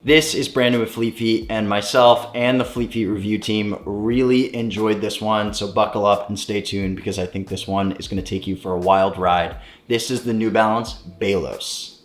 This is Brandon with Fleet Feet, and myself and the Fleet Feet review team really enjoyed this one, so buckle up and stay tuned because I think this one is going to take you for a wild ride. This is the New Balance Balos.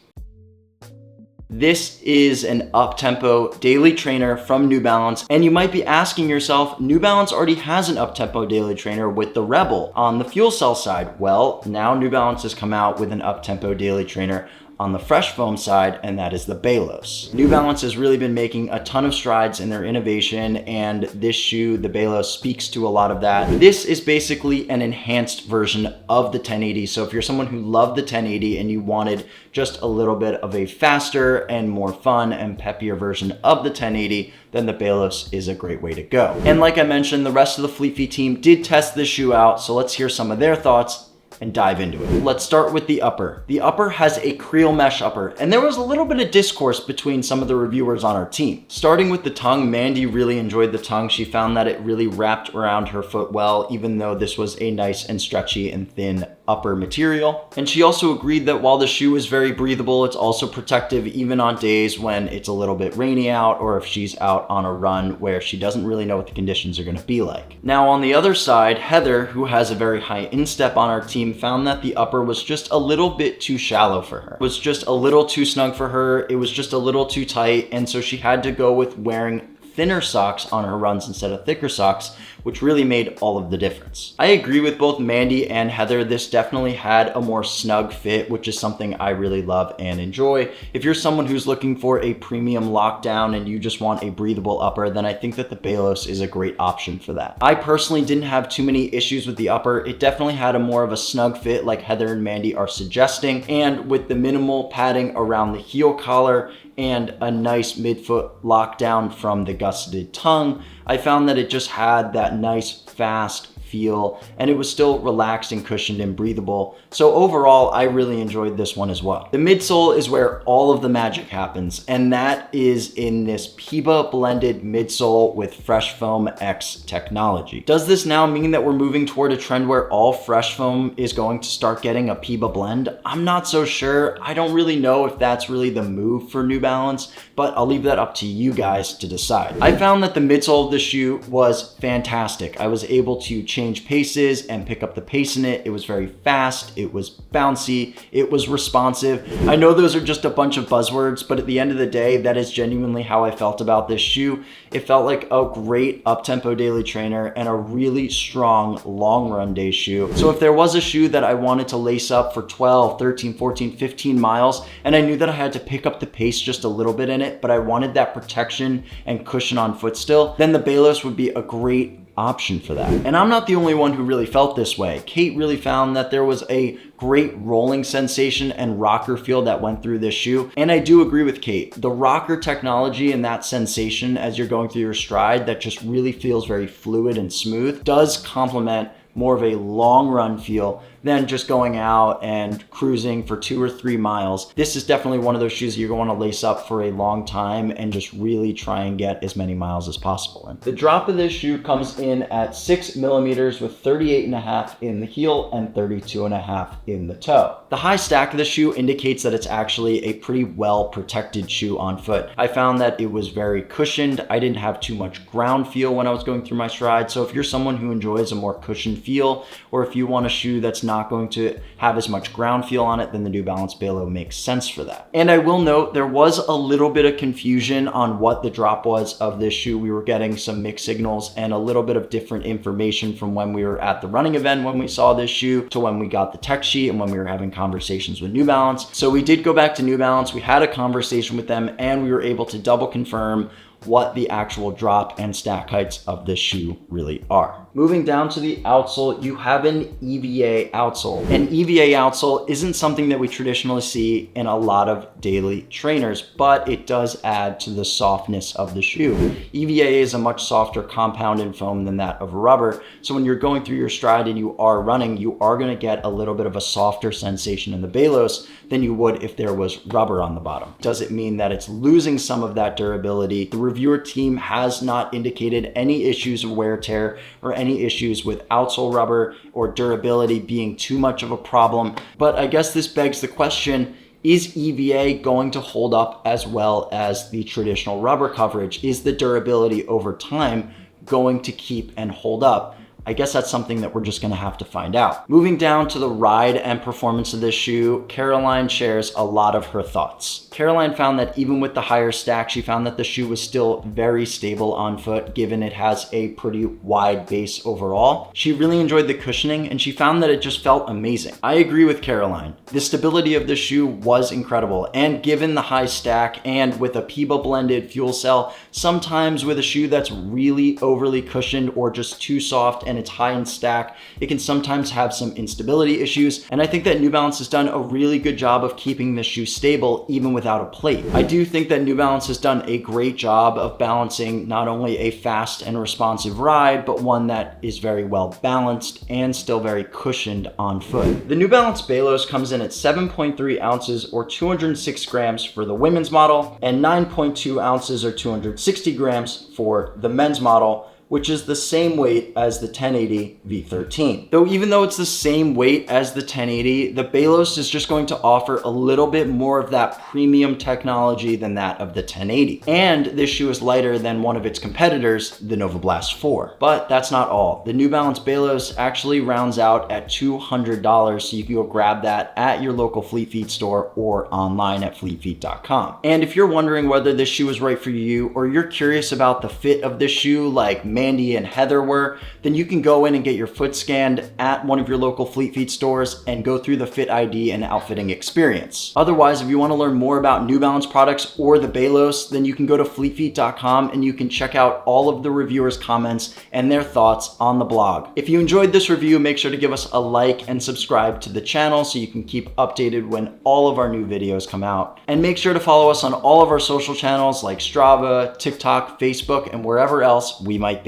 This is an up-tempo daily trainer from New Balance, and you might be asking yourself, New Balance already has an up-tempo daily trainer with the Rebel on the fuel cell side. Well, now New Balance has come out with an up-tempo daily trainer on the FreshFoam side, and that is the Balos. New Balance has really been making a ton of strides in their innovation, and this shoe, the Balos, speaks to a lot of that. This is basically an enhanced version of the 1080. So if you're someone who loved the 1080 and you wanted just a little bit of a faster and more fun and peppier version of the 1080, then the Balos is a great way to go. And like I mentioned, the rest of the Fleet Feet team did test this shoe out, so let's hear some of their thoughts and dive into it. Let's start with the upper. The upper has a creel mesh upper, and there was a little bit of discourse between some of the reviewers on our team. Starting with the tongue, Mandy really enjoyed the tongue. She found that it really wrapped around her foot well, even though this was a nice and stretchy and thin upper material. And she also agreed that while the shoe is very breathable, it's also protective even on days when it's a little bit rainy out or if she's out on a run where she doesn't really know what the conditions are going to be like. Now on the other side, Heather, who has a very high instep on our team, found that the upper was just a little bit too shallow for her. It was just a little too snug for her. It was just a little too tight, and so she had to go with wearing thinner socks on her runs instead of thicker socks, which really made all of the difference. I agree with both Mandy and Heather. This definitely had a more snug fit, which is something I really love and enjoy. If you're someone who's looking for a premium lockdown and you just want a breathable upper, then I think that the Balos is a great option for that. I personally didn't have too many issues with the upper. It definitely had a more of a snug fit like Heather and Mandy are suggesting, and with the minimal padding around the heel collar and a nice midfoot lockdown from the gusseted tongue, I found that it just had that nice fast feel, and it was still relaxed and cushioned and breathable. So overall, I really enjoyed this one as well. The midsole is where all of the magic happens, and that is in this PEBA-blended midsole with FreshFoam X technology. Does this now mean that we're moving toward a trend where all FreshFoam is going to start getting a PEBA blend? I'm not so sure. I don't really know if that's really the move for New Balance, but I'll leave that up to you guys to decide. I found that the midsole of the shoe was fantastic. I was able to change paces and pick up the pace in it. It was very fast, it was bouncy, it was responsive. I know those are just a bunch of buzzwords, but at the end of the day, that is genuinely how I felt about this shoe. It felt like a great up-tempo daily trainer and a really strong long run day shoe. So if there was a shoe that I wanted to lace up for 12, 13, 14, 15 miles, and I knew that I had to pick up the pace just a little bit in it, but I wanted that protection and cushion on foot still, then the Balos would be a great option for that. And I'm not the only one who really felt this way. Kate really found that there was a great rolling sensation and rocker feel that went through this shoe. And I do agree with Kate. The rocker technology and that sensation as you're going through your stride that just really feels very fluid and smooth does complement more of a long run feel than just going out and cruising for 2 or 3 miles. This is definitely one of those shoes you're going to lace up for a long time and just really try and get as many miles as possible in. The drop of this shoe comes in at 6 millimeters with 38.5 in the heel and 32.5 in the toe. The high stack of the shoe indicates that it's actually a pretty well protected shoe on foot. I found that it was very cushioned. I didn't have too much ground feel when I was going through my stride. So if you're someone who enjoys a more cushioned feel, or if you want a shoe that's not going to have as much ground feel on it, then the New Balance Balo makes sense for that. And I will note there was a little bit of confusion on what the drop was of this shoe. We were getting some mixed signals and a little bit of different information from when we were at the running event when we saw this shoe to when we got the tech sheet and when we were having conversations with New Balance. So we did go back to New Balance, we had a conversation with them, and we were able to double confirm what the actual drop and stack heights of this shoe really are. Moving down to the outsole, you have an EVA outsole. An EVA outsole isn't something that we traditionally see in a lot of daily trainers, but it does add to the softness of the shoe. EVA is a much softer compound in foam than that of rubber, so when you're going through your stride and you are running, you are going to get a little bit of a softer sensation in the Balos than you would if there was rubber on the bottom. Does it mean that it's losing some of that durability? The reviewer team has not indicated any issues of wear tear or any issues with outsole rubber or durability being too much of a problem. But I guess this begs the question, Is EVA going to hold up as well as the traditional rubber coverage? Is the durability over time going to keep and hold up? I guess that's something that we're just gonna have to find out. Moving down to the ride and performance of this shoe, Caroline shares a lot of her thoughts. Caroline found that even with the higher stack, she found that the shoe was still very stable on foot, given it has a pretty wide base overall. She really enjoyed the cushioning, and she found that it just felt amazing. I agree with Caroline. The stability of the shoe was incredible, and given the high stack and with a PEBA-blended fuel cell, sometimes with a shoe that's really overly cushioned or just too soft and it's high in stack, it can sometimes have some instability issues. And I think that New Balance has done a really good job of keeping this shoe stable even without a plate. I do think that New Balance has done a great job of balancing not only a fast and responsive ride, but one that is very well balanced and still very cushioned on foot. The New Balance Balos comes in at 7.3 ounces or 206 grams for the women's model and 9.2 ounces or 260 grams for the men's model, which is the same weight as the 1080 V13. Though even though it's the same weight as the 1080, the Balos is just going to offer a little bit more of that premium technology than that of the 1080. And this shoe is lighter than one of its competitors, the Nova Blast 4. But that's not all. The New Balance Balos actually rounds out at $200, so you can go grab that at your local Fleet Feet store or online at fleetfeet.com. And if you're wondering whether this shoe is right for you, or you're curious about the fit of this shoe like Mandy and Heather were, then you can go in and get your foot scanned at one of your local Fleet Feet stores and go through the fit ID and outfitting experience. Otherwise, if you want to learn more about New Balance products or the Balos, then you can go to fleetfeet.com and you can check out all of the reviewers' comments and their thoughts on the blog. If you enjoyed this review, make sure to give us a like and subscribe to the channel so you can keep updated when all of our new videos come out. And make sure to follow us on all of our social channels like Strava, TikTok, Facebook, and wherever else we might